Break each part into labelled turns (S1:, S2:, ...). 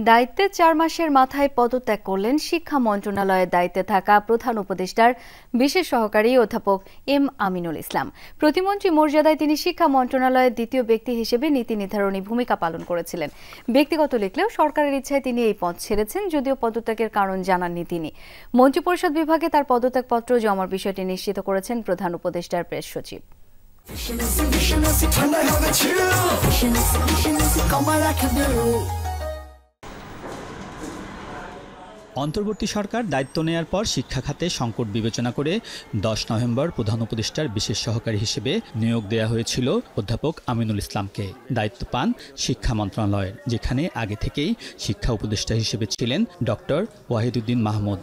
S1: দায়িত্বে ৪ মাসের মাথায় পদত্যাগ করলেন শিক্ষা মন্ত্রণালয়ের দায়িত্বে থাকা প্রধান উপদেষ্টার বিশেষ সহকারী অধ্যাপক এম আমিনুল ইসলাম। প্রতিমন্ত্রী মর্যাদায় তিনি শিক্ষা মন্ত্রণালয়ের দ্বিতীয় ব্যক্তি হিসেবে নীতি নির্ধারণী ভূমিকা পালন করেছিলেন। ব্যক্তিগত লিখলেও সরকারের ইচ্ছায় তিনি এই পদ ছেড়েছেন, যদিও পদত্যাগের কারণ জানাননি তিনি। মন্ত্রিপরিষদ বিভাগে তার পদত্যাগপত্র জমার বিষয়টি নিশ্চিত করেছেন প্রধান উপদেষ্টার প্রেস সচিব।
S2: অন্তর্বর্তী সরকার দায়িত্ব নেয়ার পর শিক্ষা খাতে সংকট বিবেচনা করে 10 নভেম্বর প্রধান উপদেষ্টার বিশেষ সহকারী হিসেবে নিয়োগ দেওয়া হয়েছিল অধ্যাপক আমিনুল ইসলামকে। দায়িত্ব পান শিক্ষা মন্ত্রণালয়ের, যেখানে আগে থেকেই শিক্ষা উপদেষ্টা হিসেবে ছিলেন ডক্টর ওয়াহিদুদ্দিন মাহমুদ।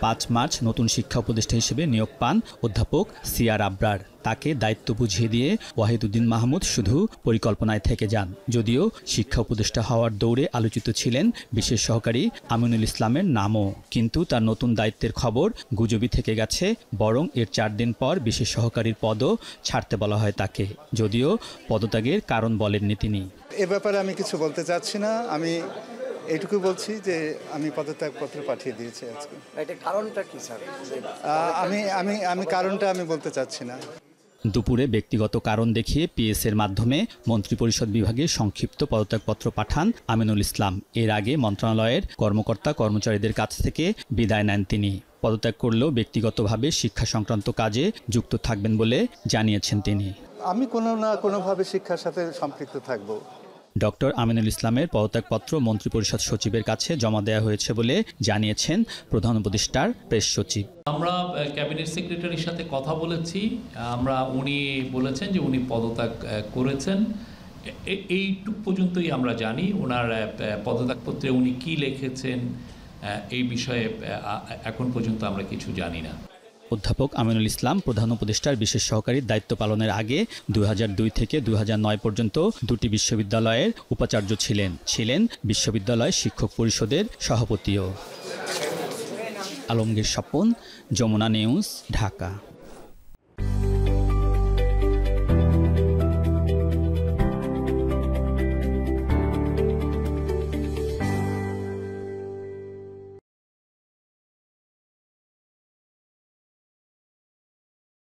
S2: 5 মার্চ নতুন শিক্ষা উপদেষ্টা হিসেবে নিয়োগ পান অধ্যাপক সিআর আবরার। তাকে দায়িত্ব বুঝিয়ে দিয়ে ওয়াহিদুদ্দিন মাহমুদ শুধু পরিকল্পনায় থেকে যান। যদিও শিক্ষা উপদেষ্টা হওয়ার দৌড়ে আলোচিত ছিলেন বিশেষ সহকারী আমিনুল ইসলামের নামও, কিন্তু তার নতুন দায়িত্বের খবর গুজবই থেকে গেছে। বরং এর 4 দিন পর বিশেষ সহকারীর পদও ছাড়তে বলা হয় তাকে, যদিও পদত্যাগের কারণ বলেননি তিনি।
S3: এ ব্যাপারে আমি কিছু বলতে চাচ্ছি না। আমি এইটুকু বলছি যে আমি পদত্যাগপত্র পাঠিয়ে দিয়েছি আজকে।
S4: এটা কারণটা কি স্যার?
S3: আমি কারণটা আমি বলতে চাচ্ছি না।
S2: দুপুরে ব্যক্তিগত কারণ দেখিয়ে পিএসের মাধ্যমে মন্ত্রিপরিষদ বিভাগে সংক্ষিপ্ত পদত্যাগপত্র পাঠান আমিনুল ইসলাম। এর আগে মন্ত্রণালয়ের কর্মকর্তা কর্মচারীদের কাছ থেকে বিদায় নেন তিনি। পদত্যাগ করলেও ব্যক্তিগতভাবে শিক্ষা সংক্রান্ত কাজে যুক্ত থাকবেন বলে জানিয়েছেন তিনি।
S3: আমি কোনো না কোনোভাবে শিক্ষার সাথে সম্পৃক্ত থাকব।
S2: ডক্টর আমিনুল ইসলামের পদত্যাগপত্র মন্ত্রিপরিষদ সচিবের কাছে জমা দেওয়া হয়েছে বলে জানিয়েছেন প্রধান উপদেষ্টার প্রেস সচিব।
S5: আমরা ক্যাবিনেট সেক্রেটারির সাথে কথা বলেছি। উনি বলেছেন যে উনি পদত্যাগ করেছেন। এইটুক পর্যন্তই আমরা জানি। ওনার পদত্যাগপত্রে উনি কি লিখেছেন এই বিষয়ে এখন পর্যন্ত আমরা কিছু জানি না।
S2: অধ্যাপক আমিনুল ইসলাম প্রধান উপদেষ্টার বিশেষ সহকারীর দায়িত্ব পালনের আগে 2002 থেকে 2009 পর্যন্ত 2টি বিশ্ববিদ্যালয়ের উপাচার্য ছিলেন বিশ্ববিদ্যালয় শিক্ষক পরিষদের সভাপতিও। আলমগীর স্বপন, যমুনা নিউজ, ঢাকা।